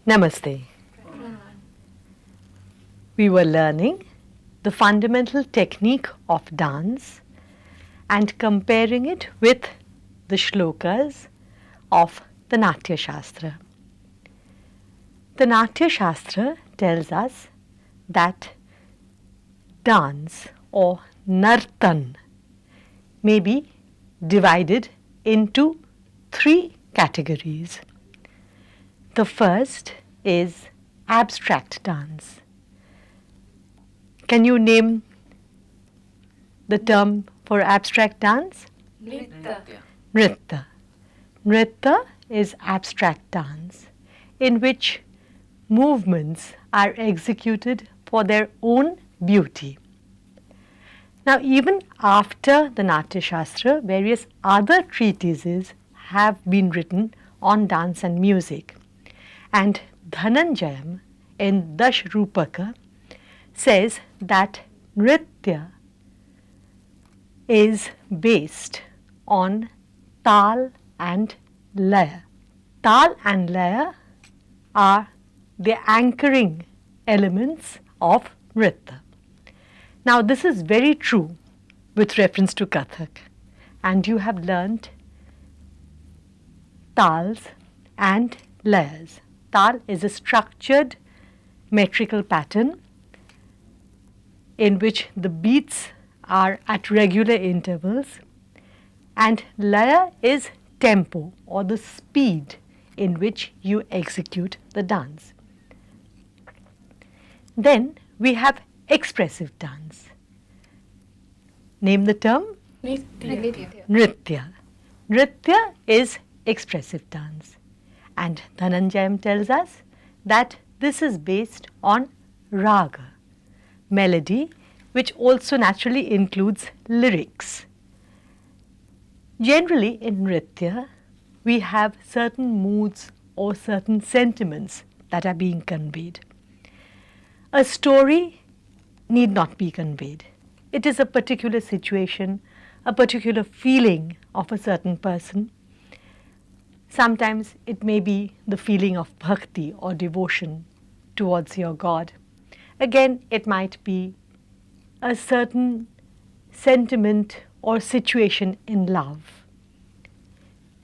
Namaste. We were learning the fundamental technique of dance and comparing it with the shlokas of the Natya Shastra. The Natya Shastra tells us that dance or nartan may be divided into three categories. The first is abstract dance. Can you name the term for abstract dance? Nritta. Nritta is abstract dance in which movements are executed for their own beauty. Now, even after the Natya Shastra, various other treatises have been written on dance and music. And Dhananjayam in Dash Rupaka says that Nritya is based on Tal and Laya. Tal and Laya are the anchoring elements of Nritta. Now, this is very true with reference to Kathak, and you have learnt tals and layas. Tal is a structured metrical pattern in which the beats are at regular intervals, and laya is tempo or the speed in which you execute the dance. Then we have expressive dance. Name the term? Nritya. Nritya is expressive dance. And Dhananjayam tells us that this is based on raga, melody, which also naturally includes lyrics. Generally in Nritya, we have certain moods or certain sentiments that are being conveyed. A story need not be conveyed. It is a particular situation, a particular feeling of a certain person. Sometimes it may be the feeling of bhakti or devotion towards your God. Again, it might be a certain sentiment or situation in love.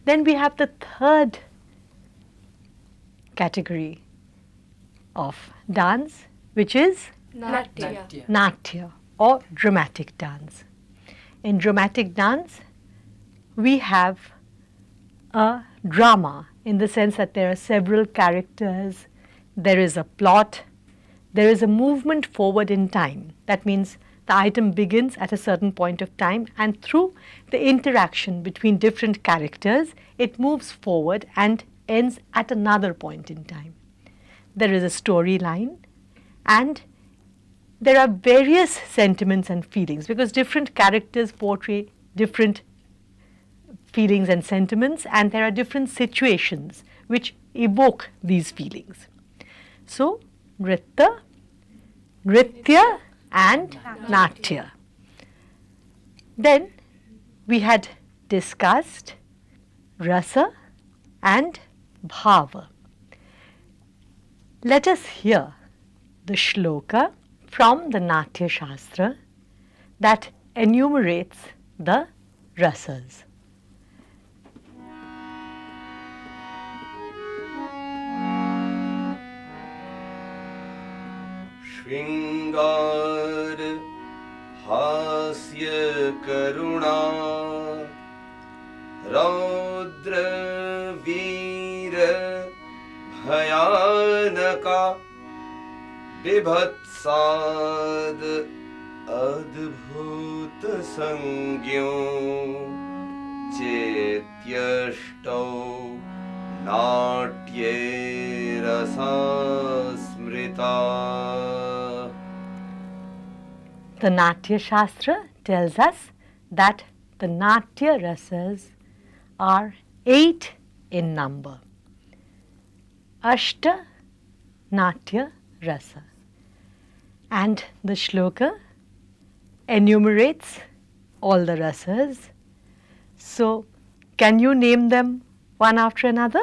Then we have the third category of dance, which is Natya or dramatic dance. In dramatic dance, we have a drama in the sense that there are several characters, there is a plot, there is a movement forward in time. That means the item begins at a certain point of time, and through the interaction between different characters, it moves forward and ends at another point in time. There is a storyline, and there are various sentiments and feelings because different characters portray different feelings and sentiments, and there are different situations which evoke these feelings. So, Nritta, Nritya and Natya. Then we had discussed rasa and bhava. Let us hear the shloka from the Natya Shastra that enumerates the rasas. श्रृंगार हास्य करुणा रौद्र वीर भयानका बिभत्साद अद्भुत संज्ञो चेत्यष्टौ नाट्ये रसा स्मृता. The Natya Shastra tells us that the Natya rasas are 8 in number. Ashta Natya rasa. And the shloka enumerates all the rasas. So, can you name them one after another?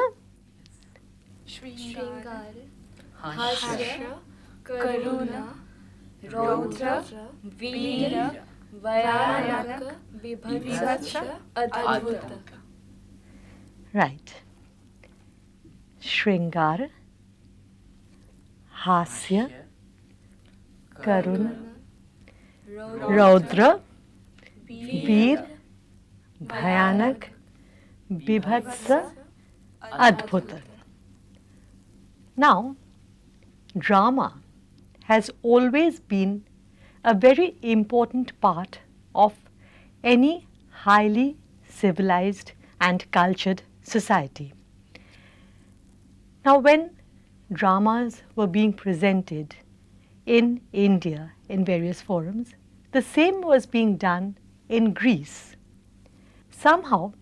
Shringar, Hasya, Karuna, Raudra, Veera, Vayanaka, Bibhatsa, Adbhuta. Right. Shringara, Hasya, Karuna, Raudra, Veer, Bhayanak, Bibhatsa, Adbhuta. Now, drama has always been a very important part of any highly civilized and cultured society. Now, when dramas were being presented in India in various forums, the same was being done in Greece. Somehow,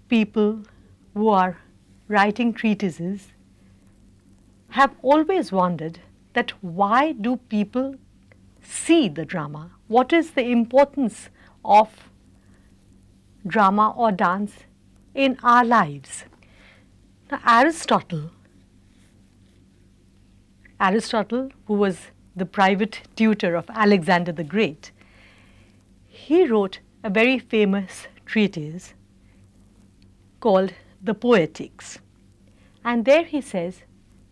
people who are writing treatises have always wondered that why do people see the drama? What is the importance of drama or dance in our lives? Now, Aristotle, who was the private tutor of Alexander the Great, he wrote a very famous treatise called The Poetics. And there he says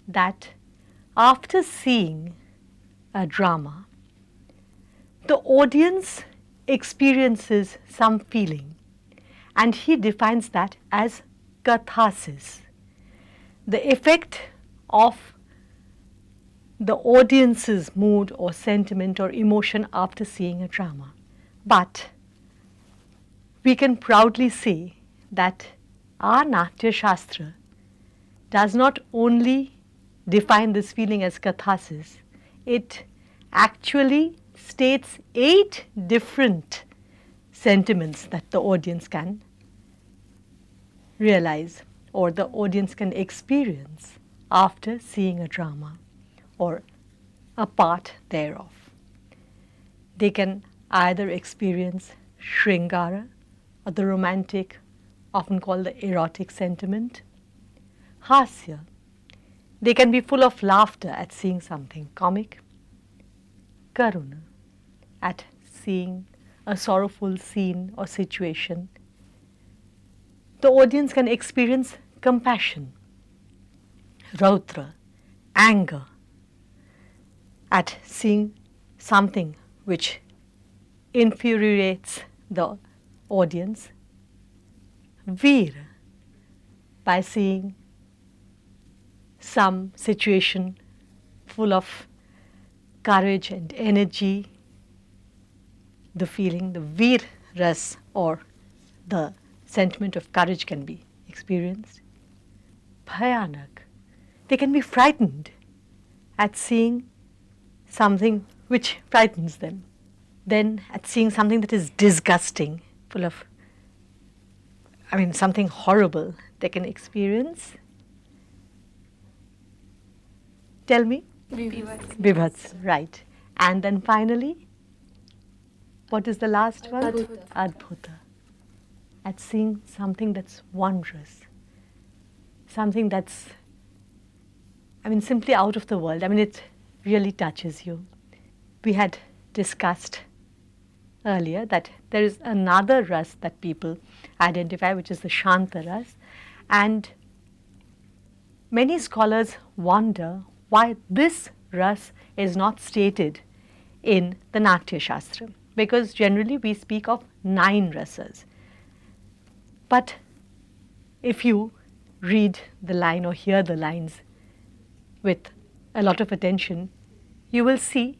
that after seeing a drama, the audience experiences some feeling, and he defines that as catharsis, the effect of the audience's mood or sentiment or emotion after seeing a drama. But we can proudly say that our Natya Shastra does not only define this feeling as catharsis, it actually states 8 different sentiments that the audience can realize or the audience can experience after seeing a drama or a part thereof. They can either experience Shringara or the romantic, often called the erotic sentiment, Hasya. They can be full of laughter at seeing something comic, Karuna, at seeing a sorrowful scene or situation. The audience can experience compassion, Raudra, anger, at seeing something which infuriates the audience, Veer, by seeing some situation full of courage and energy, the feeling, the Veer Ras or the sentiment of courage can be experienced. Bhayanak, they can be frightened at seeing something which frightens them. Then at seeing something that is disgusting, full of, something horrible, they can experience. Tell me? Bibhats, right. And then finally, what is the last one? Adbhuta. At seeing something that's wondrous, something that's, simply out of the world. It really touches you. We had discussed earlier that there is another ras that people identify, which is the Shanta ras, and many scholars wonder why this ras is not stated in the Natya Shastra, because generally we speak of 9 rasas. But if you read the line or hear the lines with a lot of attention, you will see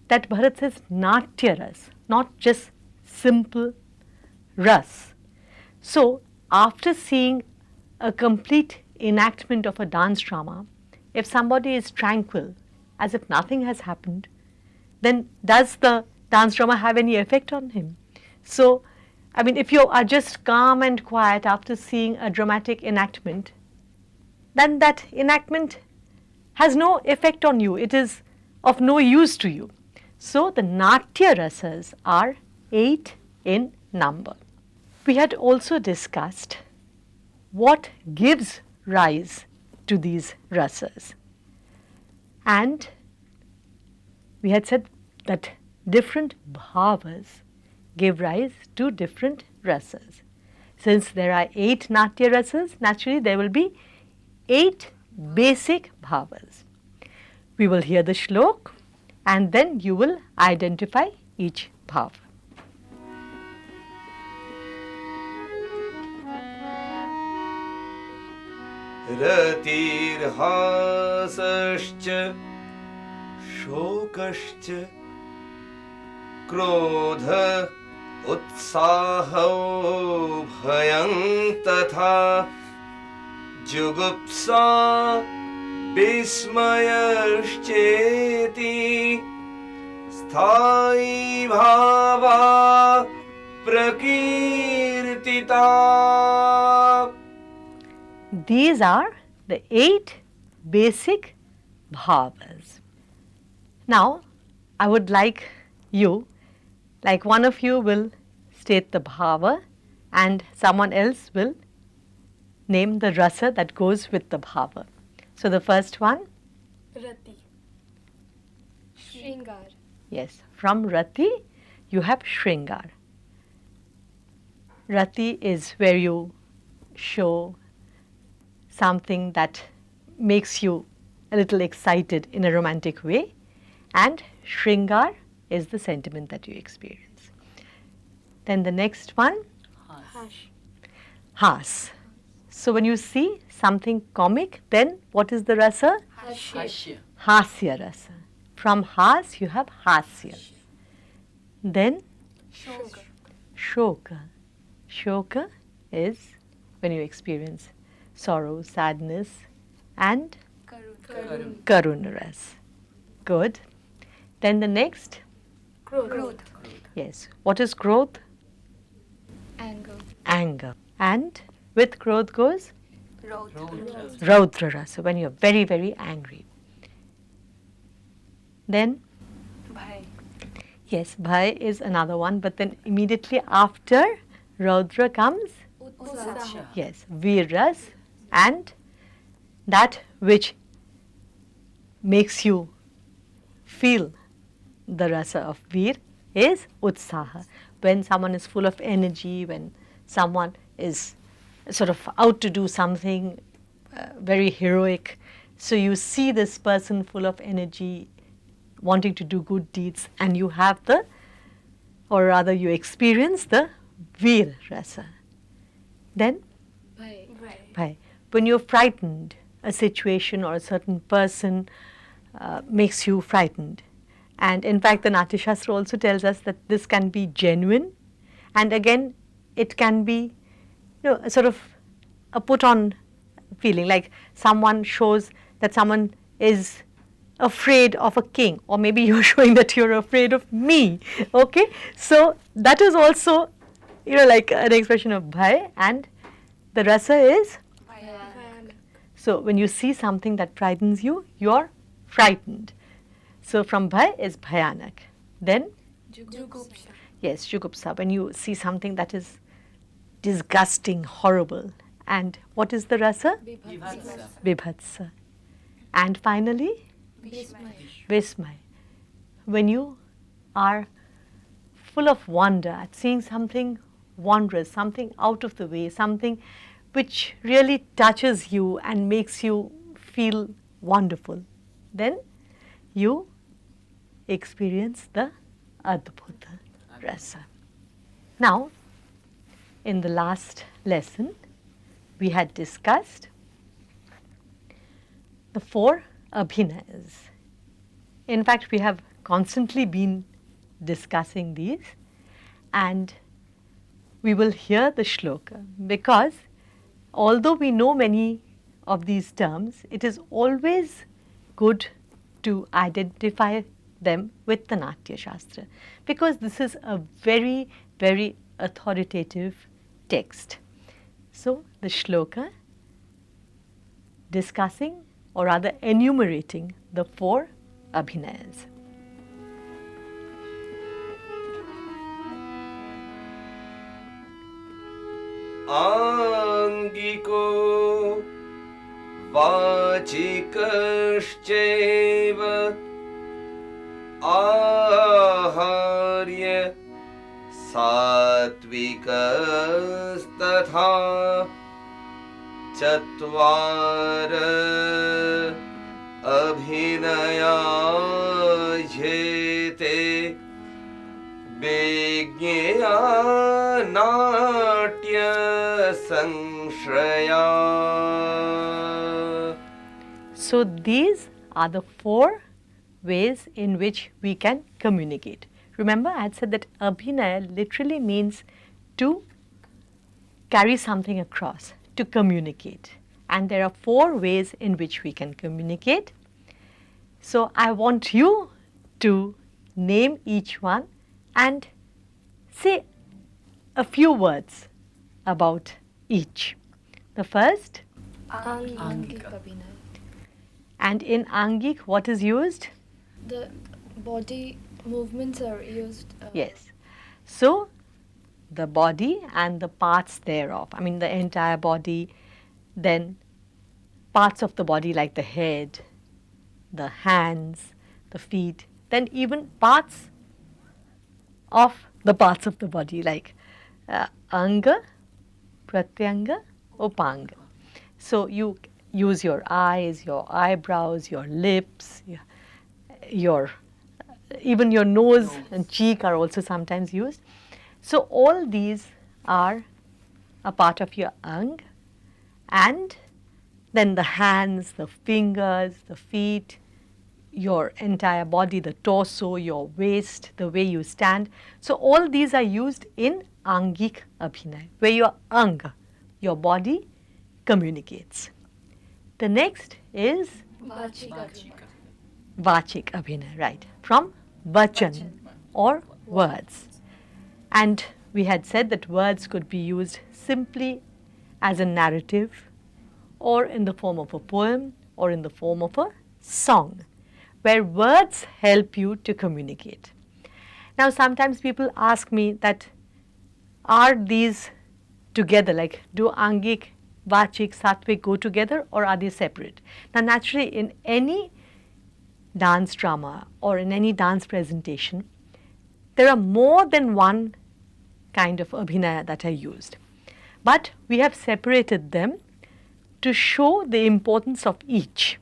that Bharat says Natya ras, not just simple ras. So, after seeing a complete enactment of a dance drama, if somebody is tranquil, as if nothing has happened, then does the dance drama have any effect on him? So, if you are just calm and quiet after seeing a dramatic enactment, then that enactment has no effect on you. It is of no use to you. So, the Natya rasas are 8 in number. We had also discussed what gives rise to these rasas. And we had said that different bhavas give rise to different rasas. Since there are 8 Natya rasas, naturally there will be 8 basic bhavas. We will hear the shlok and then you will identify each bhava. रतिर्हासश्च शोकश्च क्रोध उत्साहो भयं तथा जुगुप्सा विस्मयश्चेति स्थायी भावा प्रकीर्तिता. These are the 8 basic bhavas. Now, I would like you, like one of you will state the bhava and someone else will name the rasa that goes with the bhava. So, the first one? Rati. Shringar. Yes, from Rati you have Shringar. Rati is where you show something that makes you a little excited in a romantic way, and Shringar is the sentiment that you experience. Then the next one? Hash. Has. So when you see something comic, then what is the rasa? Hashya. Hasya rasa. From has you have hasya. Then Shoka. shoka. Shoka is when you experience sorrow, sadness, and Karuna. karuna rasa. Good. Then the next? Growth. Yes. What is growth? Anger. Anger. And with growth goes Raudra. Raudra rasa, when you're very, very angry. Then, Bhai. yes, bhai is another one, but then immediately after Raudra comes, Utsaha. yes, Veeras, and that which makes you feel the rasa of Veer is Utsaha. When someone is full of energy, when someone is sort of out to do something very heroic, so you see this person full of energy, wanting to do good deeds, and you have the, or rather you experience the Veer rasa. Then, Bhai. bhai. When you're frightened, a situation or a certain person makes you frightened. And in fact, the Natya Shastra also tells us that this can be genuine, and again, it can be, a sort of a put-on feeling, like someone shows that someone is afraid of a king, or maybe you're showing that you're afraid of me. Okay, so that is also, like an expression of bhai, and the rasa is. Bhayanak. So when you see something that frightens you, you're frightened. So from bhai is bhayanak. Then, Jugupsa. yes, jugupsa, when you see something that is disgusting, horrible. And what is the rasa? Vibhatsa. Vibhatsa. And finally, Vismaya. vismay. When you are full of wonder at seeing something wondrous, something out of the way, something which really touches you and makes you feel wonderful, then you experience the Adbhuta rasa. Now, in the last lesson, we had discussed the 4 abhinayas. In fact, we have constantly been discussing these, and we will hear the shloka, because although we know many of these terms, it is always good to identify them with the Natya Shastra, because this is a very, very authoritative text. So, the shloka discussing, or rather enumerating, the 4 abhinayas. आंगिको वाचिकश्चैव आहार्य सात्विकस्तथा चत्वार अभिनया येते विज्ञेया नाट्य संश्रया. So these are the 4 ways in which we can communicate. Remember, I had said that abhinaya literally means to carry something across, to communicate. And there are 4 ways in which we can communicate. So I want you to name each one and say a few words about each. The first, Angik Abhinaya. and in Angik, what is used? The body movements are used. Yes. So the body and the parts thereof, I mean the entire body, then parts of the body like the head, the hands, the feet, then even parts of the parts of the body like anga, pratyanga, upanga. So you use your eyes, your eyebrows, your lips, your even your nose and cheek are also sometimes used. So all these are a part of your ang, and then the hands, the fingers, the feet, your entire body, the torso, your waist, the way you stand. So all these are used in Angik Abhinaya, where your ang, your body, communicates. The next is Vachik Abhinaya. Vachik Abhinaya, right, from vachan or words. And we had said that words could be used simply as a narrative, or in the form of a poem, or in the form of a song, where words help you to communicate. Now sometimes people ask me that, are these together, like do Angik, Vachik, Satvik go together, or are they separate? Now naturally in any dance drama or in any dance presentation, there are more than one kind of abhinaya that are used. But we have separated them to show the importance of each.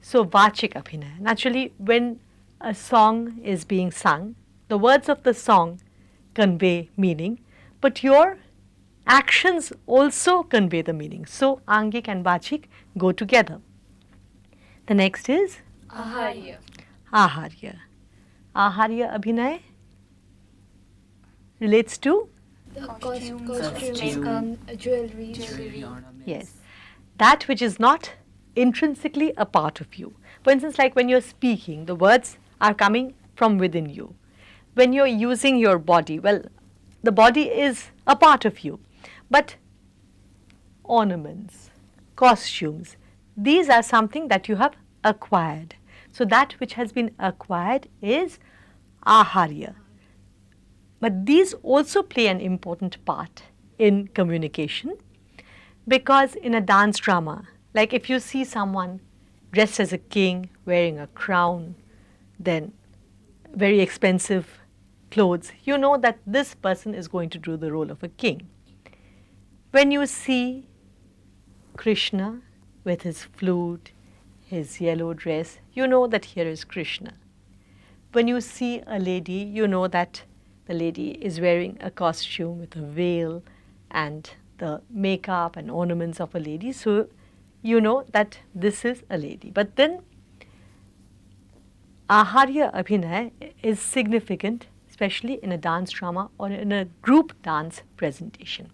So Vachik Abhinaya, naturally when a song is being sung, the words of the song convey meaning, but your actions also convey the meaning. So Angik and Vachik go together. The next is Aharya. Aharya. Aharya Abhinaya relates to, The costumes and jewelry. yes, that which is not intrinsically a part of you. For instance, like when you're speaking, the words are coming from within you. When you're using your body, well, the body is a part of you. But ornaments, costumes, these are something that you have acquired. So that which has been acquired is Aharya. But these also play an important part in communication, because in a dance drama, like if you see someone dressed as a king, wearing a crown, then very expensive clothes, you know that this person is going to do the role of a king. When you see Krishna with his flute, his yellow dress, you know that here is Krishna. When you see a lady, you know that the lady is wearing a costume with a veil and the makeup and ornaments of a lady, so you know that this is a lady. But then Aharya Abhinaya is significant, especially in a dance drama or in a group dance presentation.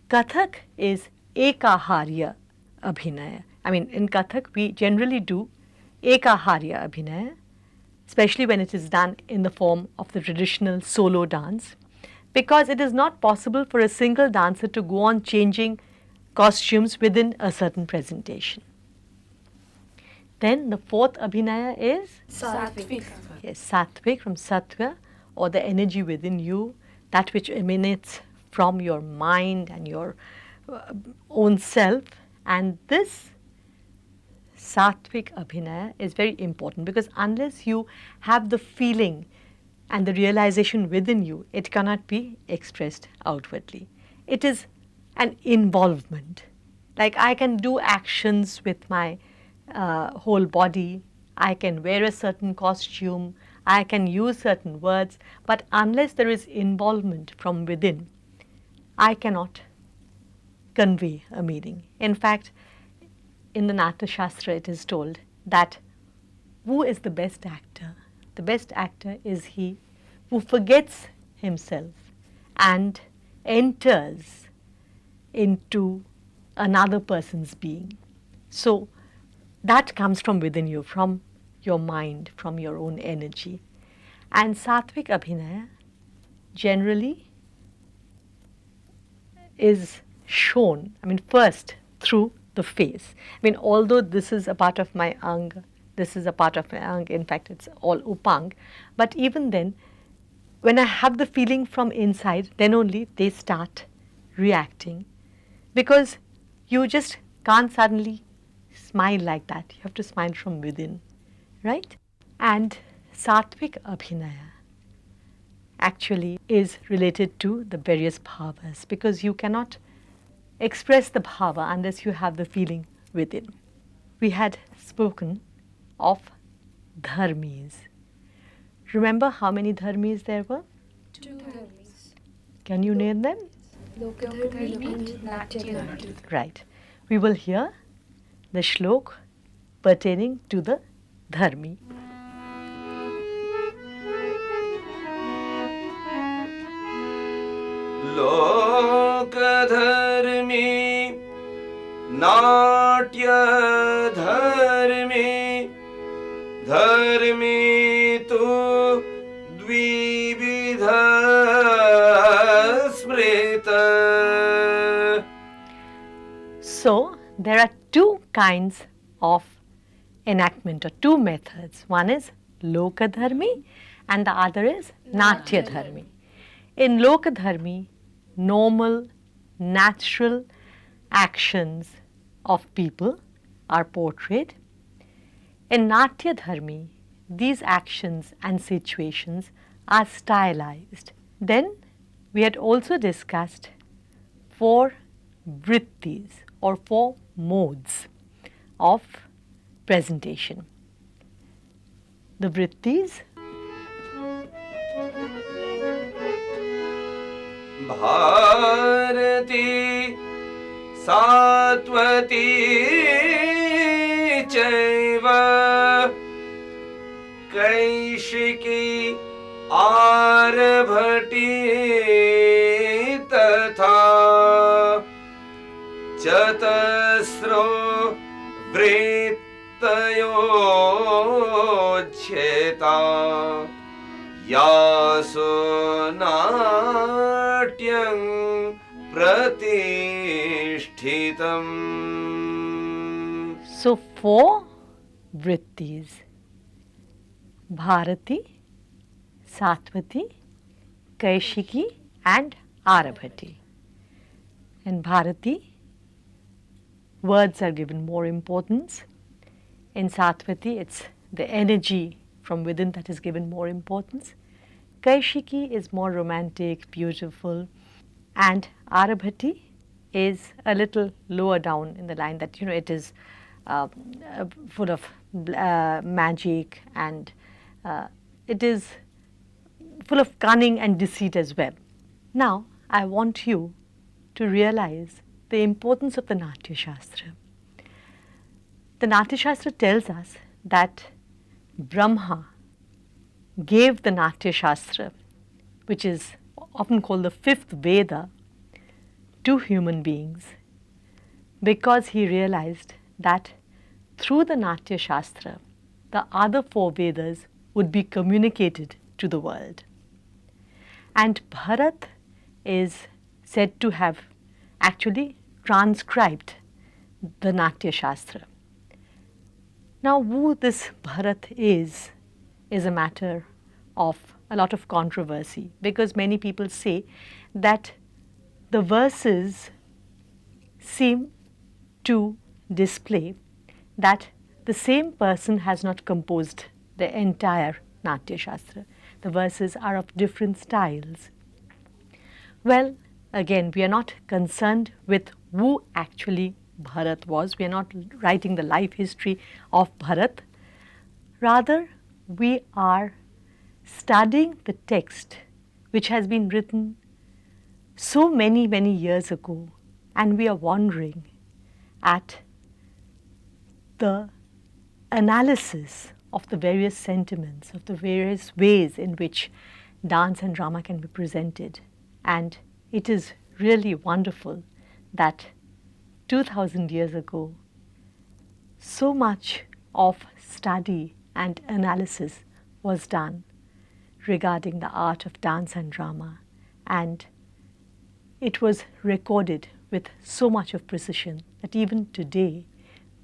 Kathak is Ekaharya Abhinaya. I mean, in Kathak, we generally do Ekaharya Abhinaya, especially when it is done in the form of the traditional solo dance, because it is not possible for a single dancer to go on changing costumes within a certain presentation. Then the 4th Abhinaya is Satvik. yes, Satvik, from Sattva, or the energy within you, that which emanates from your mind and your own self, And this Satvik Abhinaya is very important because unless you have the feeling and the realization within you, it cannot be expressed outwardly. It is an involvement. Like I can do actions with my whole body, I can wear a certain costume, I can use certain words, but unless there is involvement from within, I cannot convey a meaning. In fact, in the Natya Shastra, it is told that who is the best actor? The best actor is he who forgets himself and enters into another person's being. So that comes from within you, from your mind, from your own energy. And Satvik Abhinaya generally is shown, first through the face. Although this is a part of my ang, this is a part of my ang, in fact, it's all upang, but even then, when I have the feeling from inside, then only they start reacting. Because you just can't suddenly smile like that. You have to smile from within, right? And Satvik Abhinaya actually is related to the various bhavas because you cannot express the bhava unless you have the feeling within. We had spoken of dharmis. Remember how many dharmis there were? 2 dharmis. Can you name them? Lokadharmi, Natya dharmi. Right. We will hear the shlok pertaining to the dharmi. Lokadharmi, Natya dharmi, dharmi tu dvividha smrita. So, there are two kinds of enactment or two methods. One is Lokadharmi and the other is Natya dharmi. In Lokadharmi, normal, natural actions of people are portrayed. In Natya dharmi, these actions and situations are stylized. Then we had also discussed 4 vrittis or 4 modes of presentation. The vrittis: Bharati, Satvati chaiva, Kaishiki, Arabhati tatha, Chatasro vrittayo cheta, Yaso natyam pratishtitam. So 4 vrittis: Bharati, Satvati, Kaishiki and Arabhati. In Bharati, words are given more importance. In Satvati, it's the energy from within that is given more importance. Kaishiki is more romantic, beautiful, and Arabhati is a little lower down in the line that, it is full of magic and it is full of cunning and deceit as well. Now, I want you to realize the importance of the Natya Shastra. The Natya Shastra tells us that Brahma gave the Natya Shastra, which is often called the 5th Veda, to human beings because he realized that through the Natya Shastra, the other 4 Vedas would be communicated to the world. And Bharat is said to have actually transcribed the Natya Shastra. Now, who this Bharat is a matter of a lot of controversy because many people say that the verses seem to display that the same person has not composed the entire Natya Shastra. The verses are of different styles. Well, again, we are not concerned with who actually Bharat was. We are not writing the life history of Bharat. Rather, we are studying the text which has been written so many, many years ago, and we are wondering at the analysis of the various sentiments, of the various ways in which dance and drama can be presented. And it is really wonderful that 2000 years ago, so much of study and analysis was done regarding the art of dance and drama, and it was recorded with so much of precision that even today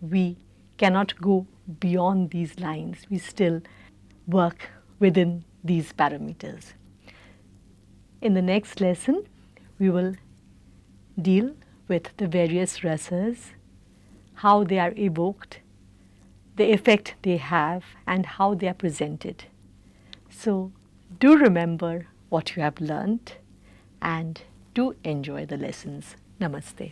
we cannot go beyond these lines. We still work within these parameters. In the next lesson, we will deal with the various rasas, how they are evoked, the effect they have, and how they are presented. So, do remember what you have learnt and do enjoy the lessons. Namaste.